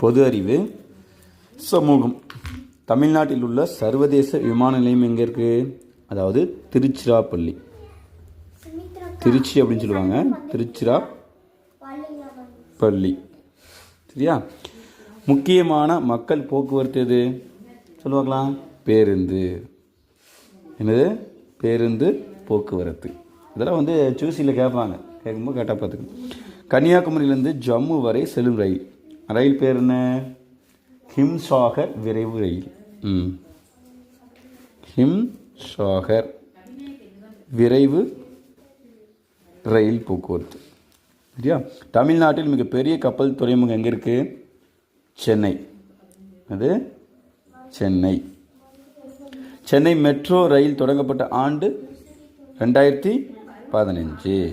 பொது அறிவு, சமூகம். தமிழ்நாட்டில் உள்ள சர்வதேச விமான நிலையம் எங்கே இருக்குது? அதாவது திருச்சிராப்பள்ளி. திருச்சி அப்படின்னு சொல்லுவாங்க, திருச்சிராப்பள்ளி. சரியா? முக்கியமான மக்கள் போக்குவரத்து எது சொல்லுவாங்களாம்? பேருந்து. என்னது? பேருந்து போக்குவரத்து. இதெல்லாம் சூசியில் கேட்பாங்க, கேட்கும்போது கேட்டால் பார்த்துக்கணும். கன்னியாகுமரியிலேருந்து ஜம்மு வரை செல்லும் ரயில். ரயில் பேர் என்ன? ஹிம்சாகர் விரைவு ரயில். ஹிம்சாகர் விரைவு ரயில் போக்குவரத்து. சரியா? தமிழ்நாட்டில் மிகப்பெரிய கப்பல் துறைமுகம் எங்கே இருக்குது? சென்னை. அது சென்னை. சென்னை மெட்ரோ ரயில் தொடங்கப்பட்ட ஆண்டு 2015.